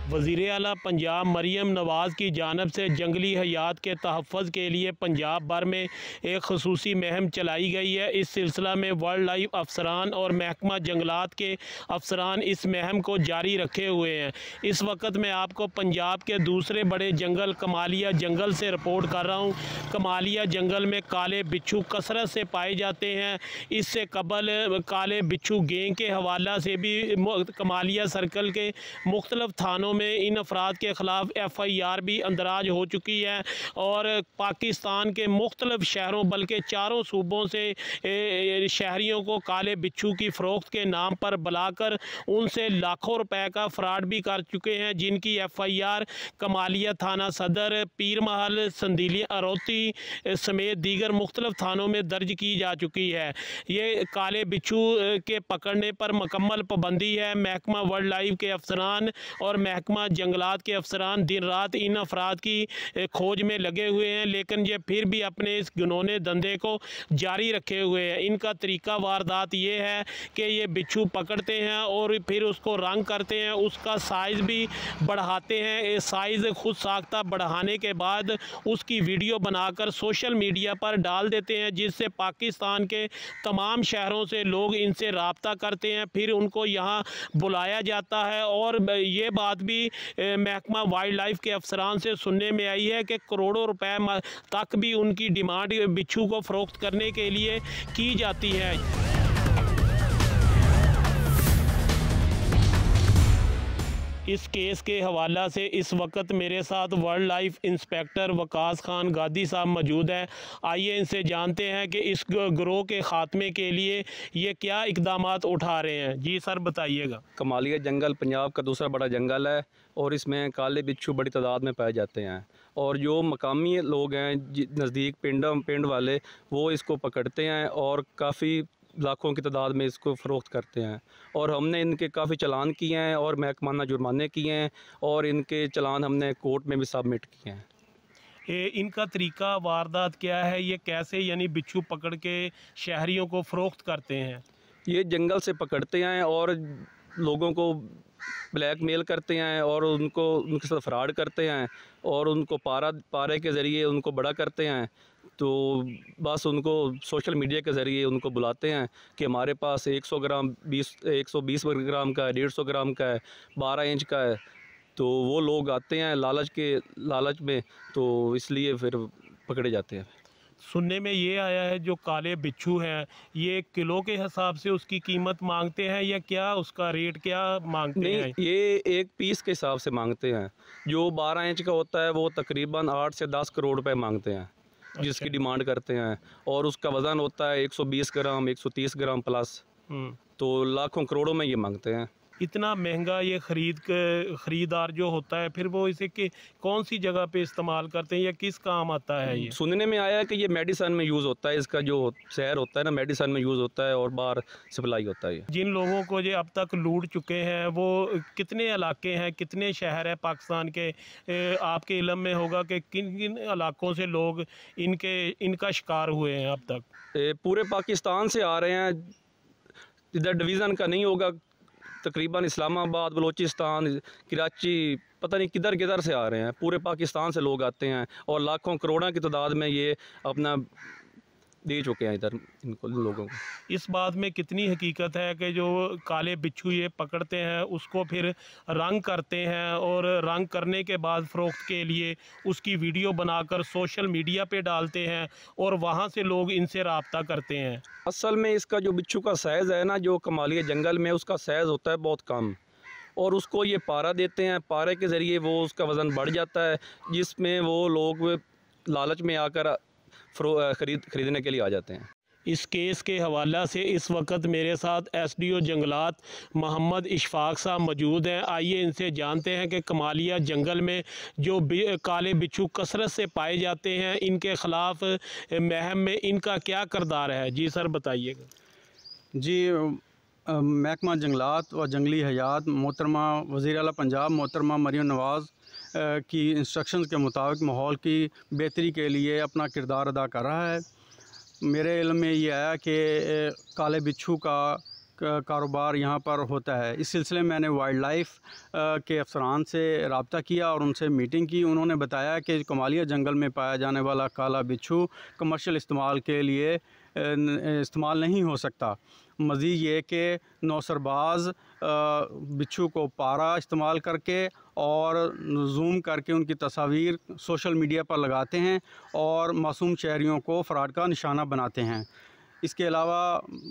वज़ीर आला पंजाब मरीम नवाज़ की जानब से जंगली हयात के तहफ़्फ़ुज़ के लिए पंजाब भर में एक ख़ुसूसी मुहिम चलाई गई है। इस सिलसिला में वाइल्ड लाइफ अफसरान और महकमा जंगलात के अफसरान इस मुहिम को जारी रखे हुए हैं। इस वक्त मैं आपको पंजाब के दूसरे बड़े जंगल कमालिया जंगल से रिपोर्ट कर रहा हूँ। कमालिया जंगल में काले बिच्छू कसरत से पाए जाते हैं। इससे कबल काले बिच्छू गैंग के हवाला से भी कमालिया सर्कल के मुख्तलिफ थानों में इन अफराद के ख़िलाफ़ FIR भी अंदराज हो चुकी है, और पाकिस्तान के मुख्तलिफ शहरों बल्कि 4 सूबों से शहरियों को काले बिच्छू की फ़रोख्त के नाम पर बुलाकर उनसे लाखों रुपए का फ्रॉड भी कर चुके हैं, जिनकी FIR कमालिया थाना सदर, पीर महल, संदीली अरोती समेत दीगर मुख्तलिफ थानों में दर्ज की जा चुकी है। ये काले बिच्छू के पकड़ने पर मुकम्मल पाबंदी है। महकमा वाइल्ड लाइफ के अफसरान और महकमा जंगलात के अफसरान दिन रात इन अफराद की खोज में लगे हुए हैं, लेकिन ये फिर भी अपने इस घिनौने धंधे को जारी रखे हुए हैं। इनका तरीका वारदात ये है कि ये बिच्छू पकड़ते हैं और फिर उसको रंग करते हैं, उसका साइज़ भी बढ़ाते हैं। ये साइज़ खुद साख्ता बढ़ाने के बाद उसकी वीडियो बनाकर सोशल मीडिया पर डाल देते हैं, जिससे पाकिस्तान के तमाम शहरों से लोग इनसे रब्ता करते हैं। फिर उनको यहाँ बुलाया जाता है, और ये बात भी महकमा वाइल्ड लाइफ के अफसरान से सुनने में आई है कि करोड़ों रुपए तक भी उनकी डिमांड बिच्छू को फ़रोख्त करने के लिए की जाती है। इस केस के हवाला से इस वक्त मेरे साथ wild life inspector Waqas Khan गादी साहब मौजूद हैं। आइए इनसे जानते हैं कि इस गिरोह के ख़ात्मे के लिए ये क्या इक़दामात उठा रहे हैं। जी सर बताइएगा। कमालिया जंगल पंजाब का दूसरा बड़ा जंगल है और इसमें काले बिच्छू बड़ी तादाद में पाए जाते हैं, और जो मकामी लोग हैं नज़दीक पिंड वाले वो इसको पकड़ते हैं और काफ़ी लाखों की तादाद में इसको फ़रोख्त करते हैं। और हमने इनके काफ़ी चालान किए हैं और महकमाना जुर्माने किए हैं, और इनके चालान हमने कोर्ट में भी सबमिट किए हैं। इनका तरीका वारदात क्या है? ये कैसे यानी बिच्छू पकड़ के शहरियों को फ़रोख्त करते हैं? ये जंगल से पकड़ते हैं और लोगों को ब्लैकमेल करते हैं और उनके साथ फ्रॉड करते हैं, और उनको पारे के ज़रिए उनको बड़ा करते हैं। तो बस उनको सोशल मीडिया के ज़रिए उनको बुलाते हैं कि हमारे पास 100 ग्राम 120 ग्राम का है, 150 ग्राम का है, 12 इंच का है। तो वो लोग आते हैं लालच में, तो इसलिए फिर पकड़े जाते हैं। सुनने में ये आया है जो काले बिच्छू हैं ये किलो के हिसाब से उसकी कीमत मांगते हैं या क्या उसका रेट क्या मांगते हैं? ये एक पीस के हिसाब से मांगते हैं। जो 12 इंच का होता है वो तकरीबन 8 से 10 करोड़ रुपए मांगते हैं, जिसकी डिमांड करते हैं। और उसका वज़न होता है 120 ग्राम 130 ग्राम प्लस, तो लाखों करोड़ों में ये मांगते हैं। इतना महंगा ये ख़रीदार जो होता है फिर वो इसे कि कौन सी जगह पे इस्तेमाल करते हैं या किस काम आता है? ये सुनने में आया है कि ये मेडिसिन में यूज़ होता है, इसका जो शहर होता है ना मेडिसिन में यूज़ होता है और बाहर सप्लाई होता है। जिन लोगों को ये अब तक लूट चुके हैं वो कितने इलाके हैं, कितने शहर हैं पाकिस्तान के? आपके इल्म में होगा कि किन किन इलाकों से लोग इनका शिकार हुए हैं अब तक? पूरे पाकिस्तान से आ रहे हैं, इधर डिवीज़न का नहीं होगा, तकरीबन इस्लामाबाद, बलूचिस्तान, कराची, पता नहीं किधर किधर से आ रहे हैं। पूरे पाकिस्तान से लोग आते हैं और लाखों करोड़ों की तादाद में ये अपना दे चुके हैं इधर इनको लोगों को। इस बात में कितनी हकीकत है कि जो काले बिच्छू ये पकड़ते हैं उसको फिर रंग करते हैं और रंग करने के बाद फ़रोख्त के लिए उसकी वीडियो बनाकर सोशल मीडिया पे डालते हैं और वहाँ से लोग इनसे रब्ता करते हैं? असल में इसका जो बिच्छू का साइज़ है ना, जो कमालिया जंगल में उसका साइज़ होता है बहुत कम, और उसको ये पारा देते हैं। पारे के ज़रिए वो उसका वज़न बढ़ जाता है, जिसमें वो लोग लालच में आकर खरीदने के लिए आ जाते हैं। इस केस के हवाला से इस वक्त मेरे साथ SDO जंगलात मोहम्मद इशफाक साहब मौजूद हैं। आइए इनसे जानते हैं कि कमालिया जंगल में जो काले बिच्छू कसरत से पाए जाते हैं इनके ख़िलाफ़ महम में इनका क्या किरदार है। जी सर बताइएगा। जी महकमा जंगलात और जंगली हयात मोहतरमा वज़ीर आला पंजाब मोहतरमा मरियम नवाज़ की इंस्ट्रक्शंस के मुताबिक माहौल की बेहतरी के लिए अपना किरदार अदा कर रहा है। मेरे इल्म में ये आया कि काले बिच्छू का कारोबार यहाँ पर होता है। इस सिलसिले में मैंने वाइल्ड लाइफ के अफसरान से रब्ता किया और उनसे मीटिंग की। उन्होंने बताया कि कमालिया जंगल में पाया जाने वाला काला बिच्छू कमर्शियल इस्तेमाल के लिए इस्तेमाल नहीं हो सकता। मज़ीद ये कि नौसरबाज बिच्छू को पारा इस्तेमाल करके और जूम करके उनकी तस्वीर सोशल मीडिया पर लगाते हैं और मासूम शहरियों को फ़राड का निशाना बनाते हैं। इसके अलावा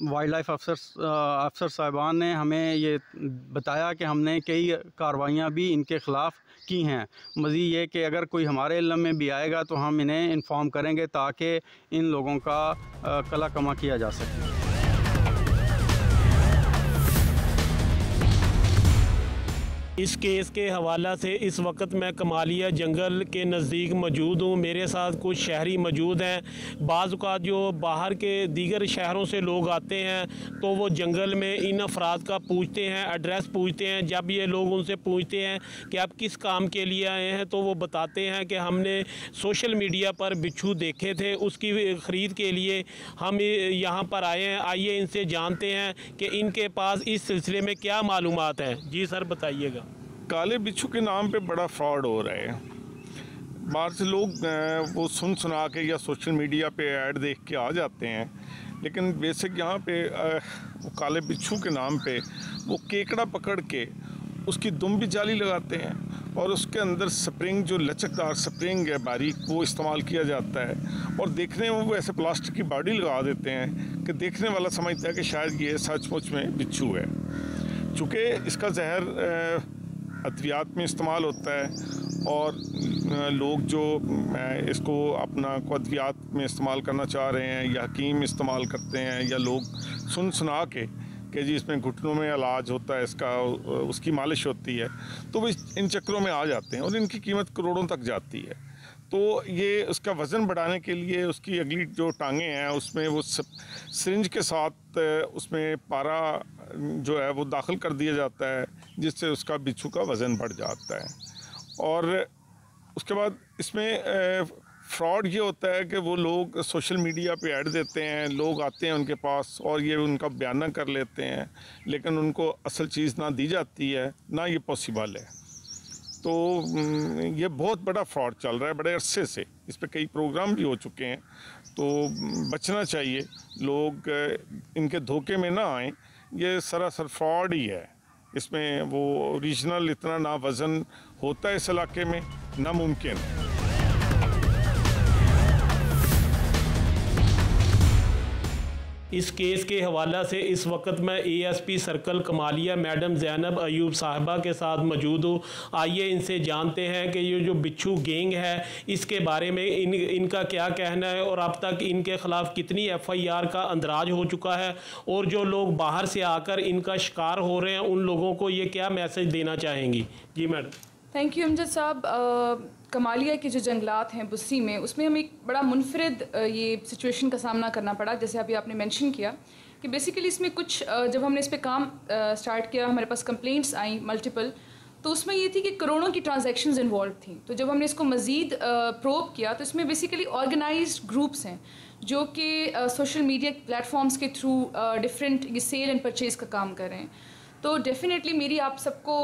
वाइल्ड लाइफ अफसर साहिबान ने हमें ये बताया कि हमने कई कार्रवाइयाँ भी इनके ख़िलाफ़ की हैं। मज़ीद ये कि अगर कोई हमारे इल्म में भी आएगा तो हम इन्हें इन्फॉर्म करेंगे ताकि इन लोगों का कला कमा किया जा सके। इस केस के हवाला से इस वक्त मैं कमालिया जंगल के नज़दीक मौजूद हूँ। मेरे साथ कुछ शहरी मौजूद हैं। बाज़ औक़ात जो बाहर के दीगर शहरों से लोग आते हैं तो वो जंगल में इन अफराद का पूछते हैं, एड्रेस पूछते हैं। जब ये लोग उनसे पूछते हैं कि आप किस काम के लिए आए हैं तो वो बताते हैं कि हमने सोशल मीडिया पर बिच्छू देखे थे, उसकी ख़रीद के लिए हम यहाँ पर आए हैं। आइए इनसे जानते हैं कि इनके पास इस सिलसिले में क्या मालूमात हैं। जी सर बताइएगा। काले बिच्छू के नाम पे बड़ा फ्रॉड हो रहा है। बाहर से लोग वो सुना के या सोशल मीडिया पे ऐड देख के आ जाते हैं, लेकिन बेसिक यहाँ पे वो काले बिच्छू के नाम पे वो केकड़ा पकड़ के उसकी दुम भी जाली लगाते हैं और उसके अंदर स्प्रिंग, जो लचकदार स्प्रिंग है बारीक, वो इस्तेमाल किया जाता है और देखने में वो ऐसे प्लास्टिक की बॉडी लगा देते हैं कि देखने वाला समझता है कि शायद ये सचमुच में बिच्छू है। चूँकि इसका जहर अद्वियात में इस्तेमाल होता है और लोग जो इसको अपना अद्वियात में इस्तेमाल करना चाह रहे हैं या हकीम इस्तेमाल करते हैं या लोग सुना के कि जी इसमें घुटनों में इलाज होता है इसका, उसकी मालिश होती है, तो वो इन चक्करों में आ जाते हैं और इनकी कीमत करोड़ों तक जाती है। तो ये उसका वज़न बढ़ाने के लिए उसकी अगली जो टांगें हैं उसमें वो सिरिंज के साथ उसमें पारा जो है वो दाखिल कर दिया जाता है, जिससे उसका बिच्छू का वज़न बढ़ जाता है। और उसके बाद इसमें फ्रॉड ये होता है कि वो लोग सोशल मीडिया पे ऐड देते हैं, लोग आते हैं उनके पास और ये उनका बयाना कर लेते हैं, लेकिन उनको असल चीज़ ना दी जाती है, ना ये पॉसिबल है। तो ये बहुत बड़ा फ्रॉड चल रहा है बड़े अरसे से, इस पे कई प्रोग्राम भी हो चुके हैं। तो बचना चाहिए, लोग इनके धोखे में ना आएँ। ये सरासर फ्रॉड ही है, इसमें वो ओरिजिनल इतना ना वज़न होता है इस इलाके में, ना मुमकिन। इस केस के हवाला से इस वक्त मैं ASP circle Kamalia madam Zainab Ayub साहिबा के साथ मौजूद हूँ। आइए इनसे जानते हैं कि ये जो बिच्छू गैंग है इसके बारे में इनका क्या कहना है और अब तक इनके ख़िलाफ़ कितनी FIR का अंदराज हो चुका है और जो लोग बाहर से आकर इनका शिकार हो रहे हैं उन लोगों को ये क्या मैसेज देना चाहेंगी। जी मैडम। थैंक यू अमजद साहब। कमालिया के जो जंगलात हैं बुस्सी में, उसमें हमें एक बड़ा मुनफरिद ये सिचुएशन का सामना करना पड़ा, जैसे अभी आपने मेंशन किया कि बेसिकली इसमें कुछ जब हमने इस पे काम स्टार्ट किया हमारे पास कंप्लेंट्स आई मल्टीपल, तो उसमें ये थी कि करोड़ों की ट्रांजैक्शंस इन्वॉल्व थी। तो जब हमने इसको मज़ीद प्रोब किया तो इसमें बेसिकली ऑर्गेनाइज्ड ग्रुप्स हैं जो कि सोशल मीडिया प्लेटफॉर्म्स के थ्रू डिफरेंट ये सेल एंड परचेज़ का काम कर रहे हैं। तो डेफिनेटली मेरी आप सबको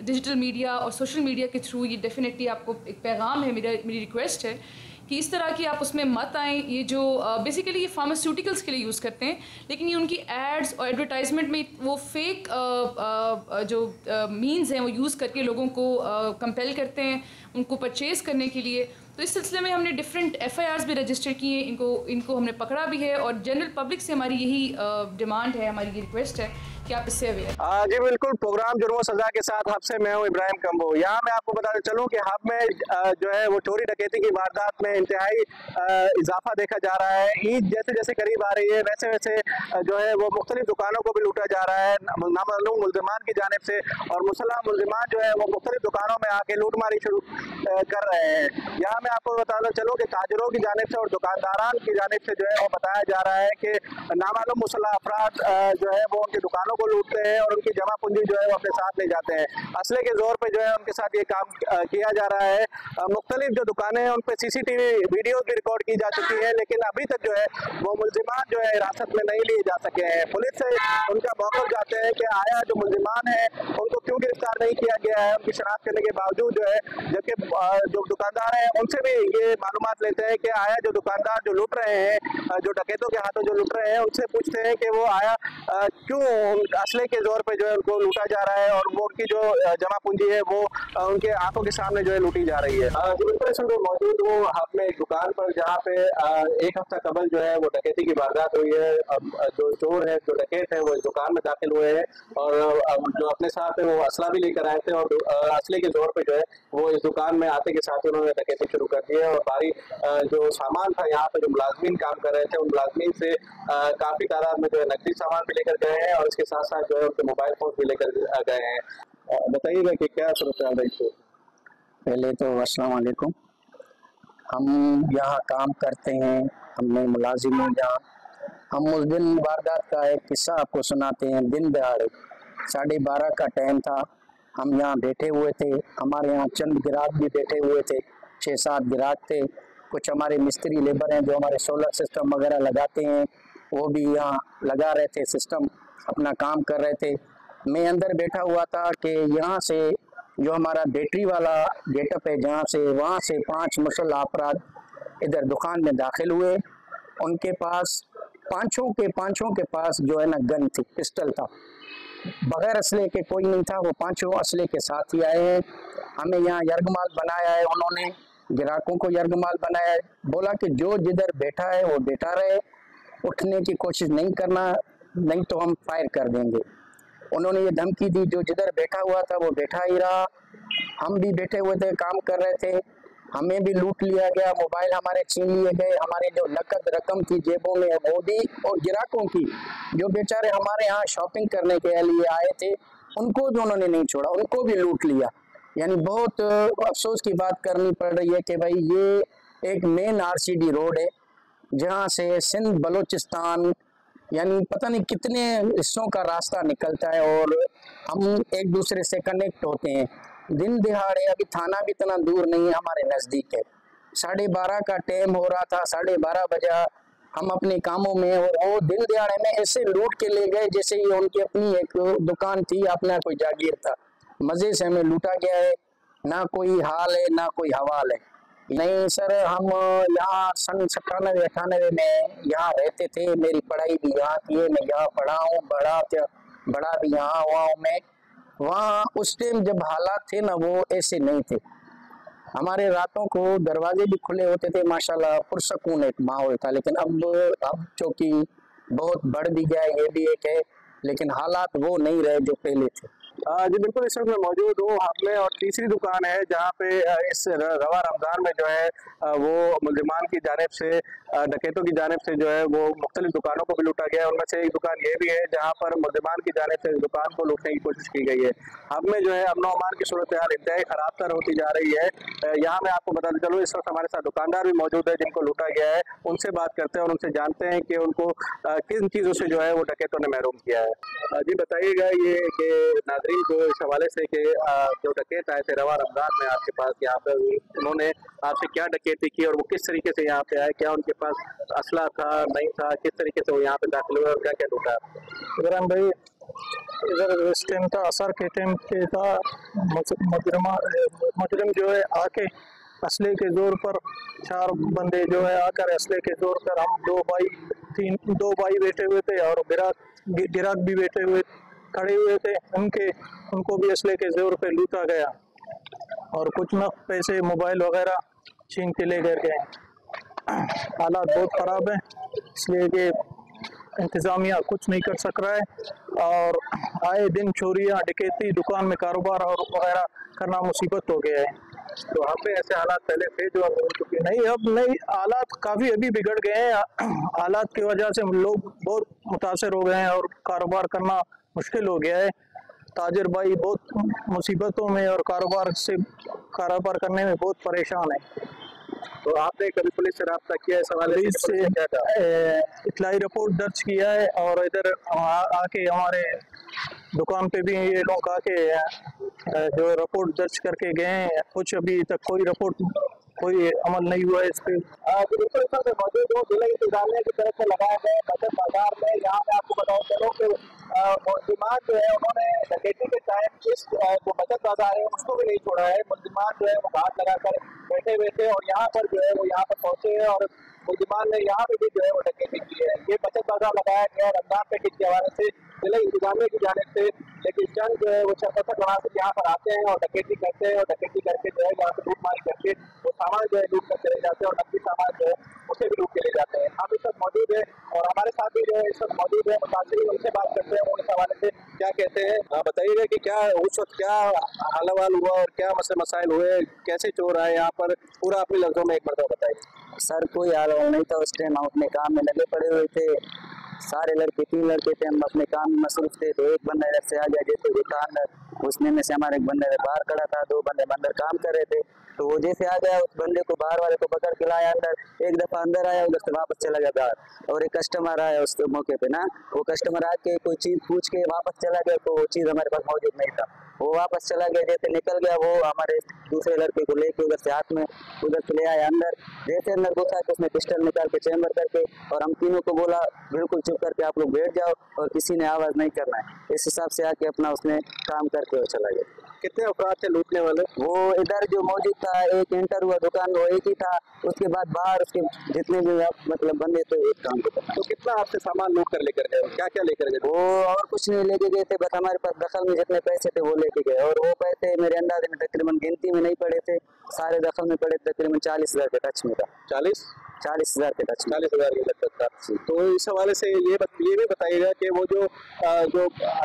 डिजिटल मीडिया और सोशल मीडिया के थ्रू ये डेफिनेटली आपको एक पैगाम है, मेरी रिक्वेस्ट है कि इस तरह की आप उसमें मत आएँ। ये जो बेसिकली ये फार्मास्यूटिकल्स के लिए यूज़ करते हैं, लेकिन ये उनकी एड्स और एडवर्टाइजमेंट में वो फेक जो मीन्स हैं वो यूज़ करके लोगों को कंपेल करते हैं उनको परचेज़ करने के लिए। तो इस सिलसिले में हमने डिफरेंट FIRs भी रजिस्टर किए, इनको हमने पकड़ा भी है और जनरल पब्लिक से हमारी यही डिमांड है, हमारी ये रिक्वेस्ट है कि आप इससे अवेयर। जी बिल्कुल। प्रोग्राम जुर्म और सज़ा के साथ हब से मैं हूँ इब्राहिम कम्बो। यहाँ मैं आपको बताते चलूँ कि हब में जो है वो चोरी डकैती की वारदात में इंतहाई इजाफा देखा जा रहा है। ईद जैसे जैसे करीब आ रही है वैसे वैसे जो है वो मुख्तलिफ दुकानों को भी लूटा जा रहा है नामालूम मुल्ज़िमान की जानिब से, और मुसल्लह मुल्ज़िमान जो है वो मुख्तलिफ दुकानों में आके लूटमारी शुरू कर रहे हैं। यहाँ मैं आपको बताता चलूँ कि ताजरों की जानिब से और दुकानदारान की जानिब से जो है वो बताया जा रहा है कि नामालूम मुसल्लह अफराद जो है वो उनकी दुकानों को लूटते हैं और उनकी जमा पूंजी जो है वो अपने साथ ले जाते हैं। असले के जोर पे जो है उनके साथ ये काम किया जा रहा है। मुख्तलिफ जो दुकानें हैं उन पर CCTV वीडियो भी रिकॉर्ड की जा चुकी है, लेकिन अभी तक जो है वो मुल्जिमान जो है हिरासत में नहीं लिए जा सके हैं। पुलिस से उनका मौक़िफ़ जाते हैं कि आया जो मुल्जिमान है उनको क्यों गिरफ्तार नहीं किया गया है। उनकी शनाख्त करने के बावजूद जो है, जबकि जो दुकानदार हैं उनसे भी ये मालूमात लेते हैं कि आया जो दुकानदार जो लूट रहे हैं, जो डकैतों के हाथों जो लूट रहे हैं, उनसे पूछते हैं कि वो आया क्यों असले के जोर पे जो है उनको लूटा जा रहा है और वो उनकी जो जमा पूंजी है वो उनके आंखों के सामने जो है लूटी जा रही है। जी बिल्कुल। इस वक्त मौजूद हूँ अपने एक दुकान पर जहाँ पे एक हफ्ता कबल जो है वो डकैती की वारदात हुई है। जो चोर है, जो डकैत है, वो इस दुकान में दाखिल हुए हैं और जो अपने साथ है वो असला भी लेकर आए थे और असले के जोर पे जो है वो इस दुकान में आते के साथ उन्होंने डकैती शुरू कर दी है। और बारी जो सामान था यहाँ पे जो मुलाजमीन काम कर रहे थे उन मुलाजमीन से काफ़ी तादाद में जो है नकदी सामान भी लेकर गए हैं और इसके साथ साथ जो है उनके मोबाइल फोन भी लेकर गए हैं। बताइएगा कि क्या सूरत हाल है। पहले तो अस्सलाम वालेकुम। हम यहाँ काम करते हैं, हमने मुलाजिम हैं यहाँ। हम उस दिन वारदात का एक किस्सा आपको सुनाते हैं। दिन दहाड़े 12:30 का टाइम था, हम यहाँ बैठे हुए थे। हमारे यहाँ चंद ग्राहक भी बैठे हुए थे, 6-7 ग्राहक थे। कुछ हमारे मिस्त्री लेबर हैं जो हमारे सोलर सिस्टम वगैरह लगाते हैं, वो भी यहाँ लगा रहे थे, सिस्टम अपना काम कर रहे थे। मैं अंदर बैठा हुआ था कि यहाँ से जो हमारा बैटरी वाला गेटअप है जहाँ से, वहाँ से 5 मुसल्लह अफराद इधर दुकान में दाखिल हुए। उनके पास पांचों के पास जो है ना गन थी, पिस्टल था, बगैर असले के कोई नहीं था। वो पांचों असले के साथ ही आए हैं। हमें यहाँ यरगमाल बनाया है, उन्होंने ग्राहकों को यरगमाल बनाया है। बोला कि जो जिधर बैठा है वो बैठा रहे, उठने की कोशिश नहीं करना, नहीं तो हम फायर कर देंगे। उन्होंने ये धमकी दी। जो जिधर बैठा हुआ था वो बैठा ही रहा। हम भी बैठे हुए थे, काम कर रहे थे, हमें भी लूट लिया गया। मोबाइल हमारे छीन लिए गए, हमारे जो नकद रकम थी जेबों में वो भी, और ग्राहकों की जो बेचारे हमारे यहाँ शॉपिंग करने के लिए आए थे उनको भी उन्होंने नहीं छोड़ा, उनको भी लूट लिया। यानी बहुत अफसोस की बात करनी पड़ रही है कि भाई ये एक मेन RCD रोड है जहाँ से सिंध बलूचिस्तान यानी पता नहीं कितने हिस्सों का रास्ता निकलता है और हम एक दूसरे से कनेक्ट होते हैं। दिन दिहाड़े, अभी थाना भी इतना दूर नहीं है, हमारे नज़दीक है। 12:30 का टाइम हो रहा था, 12:30 बजा, हम अपने कामों में, और वो दिन दिहाड़े में ऐसे लूट के ले गए जैसे ये उनकी अपनी एक दुकान थी, अपना कोई जागीर था। मज़े से हमें लूटा गया है, ना कोई हाल है ना कोई हवाल है। नहीं सर, हम यहाँ सन 97-98 में यहाँ रहते थे, मेरी पढ़ाई भी यहाँ की है, मैं यहाँ पढ़ा हूँ, बड़ा भी यहाँ हुआ हूँ मैं। वहाँ उस टाइम जब हालात थे ना वो ऐसे नहीं थे। हमारे रातों को दरवाजे भी खुले होते थे, माशाल्लाह पुरसकून एक माहौल था। लेकिन अब चूँकि बहुत बढ़ भी गया है, ये भी एक है, लेकिन हालात वो नहीं रहे जो पहले थे। जी बिल्कुल, इस वक्त मैं मौजूद हूँ हाथ में, और तीसरी दुकान है जहाँ पे इस रवा रमज़ान में जो है वो मुल्ज़िमान की जानिब से, डकैतों की जानिब से जो है वो मुख्तलिफ दुकानों को भी लूटा गया है। उनमें से एक दुकान ये भी है जहाँ पर मुल्ज़िमान की जानिब से दुकान को लूटने की कोशिश की गई है। हम में जो है अमन व अमान की सूरत हाल इंतहाई ख़राब तर होती जा रही है। यहाँ मैं आपको बताते चलूँ, इस वक्त हमारे साथ दुकानदार भी मौजूद है जिनको लूटा गया है। उनसे बात करते हैं और उनसे जानते हैं कि उनको किन चीज़ों से जो है वो डकैतों ने महरूम किया है। जी बताइएगा ये कि नाज़रीन को इस हवाले से कि जो डकैत आए थे रवा रमज़ान में आपके पास, यहाँ पे उन्होंने आपसे क्या डकैती की और वो किस तरीके से यहाँ पे आए, क्या उनके पास असला था नहीं था, किस तरीके से वो यहाँ पे दाखिल हुए और क्या क्या लूटा? इब्राहिम भाई, इधर इस टाइम था, असर के टाइम पे था, मुजरिम जो है आके असले के जोर पर, 4 बंदे जो है आकर असले के जोर पर, हम दो भाई बैठे हुए थे और गिराक भी बैठे हुए खड़े हुए थे, उनको भी असले के जोर पे लूटा गया और कुछ न पैसे मोबाइल वगैरह छीन के ले गए। हालात बहुत ख़राब हैं, इसलिए कि इंतज़ामिया कुछ नहीं कर सक रहा है और आए दिन चोरियाँ डकैती, दुकान में कारोबार और वगैरह करना मुसीबत हो गया है। तो यहाँ पे ऐसे हालात पहले थे जो अब हो चुके हैं? नहीं, अब नहीं, हालात काफ़ी अभी बिगड़ गए हैं। हालात की वजह से लोग बहुत मुतासर हो गए हैं और कारोबार करना मुश्किल हो गया है। ताजिर भाई बहुत मुसीबतों में और कारोबार करने में बहुत परेशान है। तो आपने कभी पुलिस से रब्ता किया है? सवाल से इतलाई रिपोर्ट दर्ज किया है और इधर आके हमारे दुकान पे भी ये लोग आके जो रिपोर्ट दर्ज करके गए हैं, कुछ अभी तक कोई अमल नहीं हुआ है इस पे। बिल्कुल सर, मैं मौजूद हूँ जिला इंतजामिया की तरफ से लगाए गए बचत बाजार में। यहाँ मैं आपको बताऊँ चलो कि मुल्ज़िमान जो है उन्होंने डकैती के टाइम इस जो बचत बाजार है उसको भी नहीं छोड़ा है। मुल्ज़िमान जो है वो घाट लगाकर बैठे हुए थे और यहाँ पर जो है वो यहाँ पर पहुँचे हैं और मुल्ज़िमान ने यहाँ पे भी जो है वो डकैती की है। ये बचत बाजार लगाया गया रमज़ान पैकेज के हवाले से जिला इंतजामिया की जानिब से, लेकिन चंद जो है वो शराफत बना से यहाँ पर आते हैं और डकैती करते हैं और डकैती करके जो है यहाँ पे लूटमारी करके वो सामान जो है लूट कर चले जाते हैं और नकली सामान जो है उसे भी लूट के ले जाते हैं। हम इस वक्त मौजूद है और हमारे साथ भी जो है इस वक्त मौजूद है, मुतासिरीन, उनसे बात करते हैं, वो इस हवाले से क्या कहते हैं। बताइएगा कि क्या उस वक्त क्या हाल हुआ और क्या मसले मसाइल हुए, कैसे चोर आए यहाँ पर, पूरा अपने लफ्जों में एक मरतबा बताइए। सर कोई हाल नहीं था उस टाइम, हम अपने काम में लगे पड़े हुए थे, सारे लड़के 3 लड़के थे, हम अपने काम में मसरूफ थे। तो एक बंदा इधर से आ गया जैसे दुकानदार, उसने में से हमारे एक बंदे बाहर खड़ा था, 2 बंदे अंदर काम कर रहे थे। तो वो जैसे आ गया उस बंदे को बाहर वाले को पकड़ के लाया अंदर, एक दफा अंदर आया, उधर से वापस चला गया बाहर। और एक कस्टमर आया उस मौके पे ना, वो कस्टमर आके कोई चीज पूछ के वापस चला गया, तो वो चीज हमारे पास मौजूद नहीं था, वो वापस चला गया। जैसे निकल गया वो हमारे दूसरे लड़के को लेके उधर से हाथ में उधर से ले आया अंदर। जैसे अंदर घुसा तो उसने पिस्टल निकाल के चैम्बर करके और हम तीनों को बोला बिल्कुल चुप करके आप लोग बैठ जाओ और किसी ने आवाज नहीं करना है। इस हिसाब से आके अपना उसने काम करके वो चला गया। कितने अफराद थे लूटने वाले? वो इधर जो मौजूद था, एक एंटर हुआ दुकान वो एक ही था, उसके बाद बाहर उसके जितने भी मतलब बंदे थे एक काम करते। तो कितना आपसे सामान लूट कर लेकर गए, क्या क्या लेकर गए? वो और कुछ नहीं लेके गए थे, बस हमारे पास दखल में जितने पैसे थे वो लेके गए। और वो पैसे मेरे अंदाजे में तकरीबन गिनती में नहीं पड़े थे, सारे दखल में पड़े तकरीबन 40,000 के टच में था। 40,000 के टच, 40,000 के टच था। तो इस हवाले से ये भी बताइएगा कि वो जो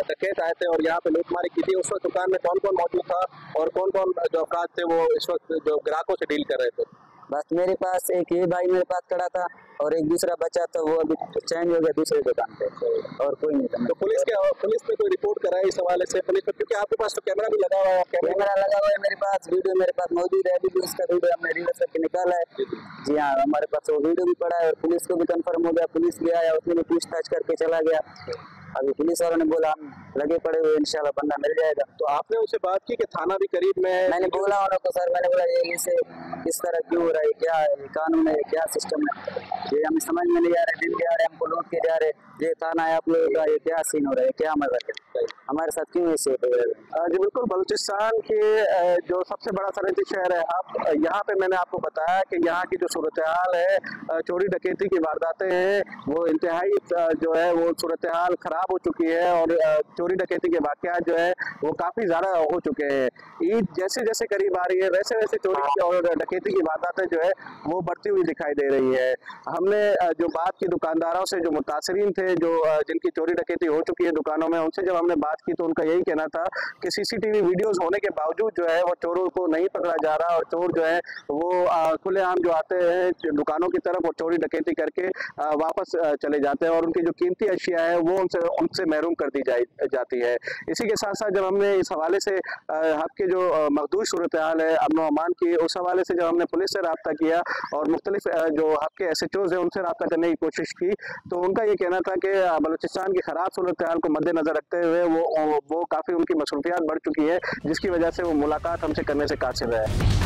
डकैत आए थे और यहाँ पे लूटमारी की थी, उस वक्त दुकान में कौन कौन मौजूद था और कौन कौन जो अफराद थे वो इस वक्त जो ग्राहकों से डील कर रहे थे? बस मेरे पास एक ये भाई मेरे पास खड़ा था और एक दूसरा बच्चा था, वो अभी चेंज हो गया दूसरे दुकान पे, और कोई नहीं था। तो पुलिस ने कोई रिपोर्ट कराई इस हवाले से? पुलिस, क्योंकि आपके पास तो कैमरा भी लगा हुआ है? कैमरा लगा हुआ है मेरे पास, वीडियो मेरे पास मौजूद है, अभी भी उसका वीडियो हमने रिवर्स करके निकाला है। जी हाँ, हमारे पास वो वीडियो भी पड़ा है और पुलिस को भी कंफर्म हो गया, पुलिस भी आया, उसने भी पूछताछ करके चला गया। अभी पुलिस वालों ने बोला हम लगे पड़े हुए, इंशाल्लाह बंदा मिल जाएगा। तो आपने उनसे बात की कि थाना भी करीब में है? मैंने बोला उन्होंने को, सर मैंने बोला ये से इस तरह क्यों हो रहा है, क्या है कानून है, क्या सिस्टम है, ये हमें समझ में नहीं आ रहा है। दिन के आ रहे हमको लूट के जा रहे, ये थाना है आप लोगों का, ये क्या सीन हो रहा है, क्या मजाक है, हमारे साथ क्यों ऐसे होते हैं? जी बिल्कुल, बलूचिस्तान के जो सबसे बड़ा सरहदी शहर है, अब यहाँ पे मैंने आपको बताया कि यहाँ की जो सूरत हाल है, चोरी डकैती की वारदातें हैं, वो इंतहाई जो है वो सूरत हाल ख़राब खराब हो चुकी है और चोरी डकैती के वाकयात जो है वो काफ़ी ज़्यादा हो चुके हैं। ईद जैसे जैसे करीब आ रही है वैसे वैसे चोरी और डकैती की वारदातें जो है वो बढ़ती हुई दिखाई दे रही है। हमने जो बात की दुकानदारों से, जो मुतासरीन थे, जो जिनकी चोरी डकैती हो चुकी है दुकानों में, उनसे जब हमने बात की तो उनका यही कहना था कि सीसीटीवी वीडियोस होने के बावजूद जो है वो चोरों को नहीं पकड़ा जा रहा और चोर जो है वो खुलेआम जो आते हैं दुकानों की तरफ और चोरी डकैती करके वापस चले जाते हैं और उनकी जो कीमती अशिया है वो उनसे महरूम कर दी जाती है। इसी के साथ साथ जब हमने इस हवाले से हब के जो मखदूश सूरत हाल है अमन व अमान की, उस हवाले से जब हमने पुलिस से रब्ता किया और मुख्तलिफ जो हब के SHOs हैं उनसे रब्ता करने की कोशिश की तो उनका ये कहना था कि बलूचिस्तान की ख़राब सूरत हाल को मद्देनज़र रखते हुए वो काफ़ी उनकी मसरूफियात बढ़ चुकी है जिसकी वजह से वो मुलाकात हमसे करने से कासिर है।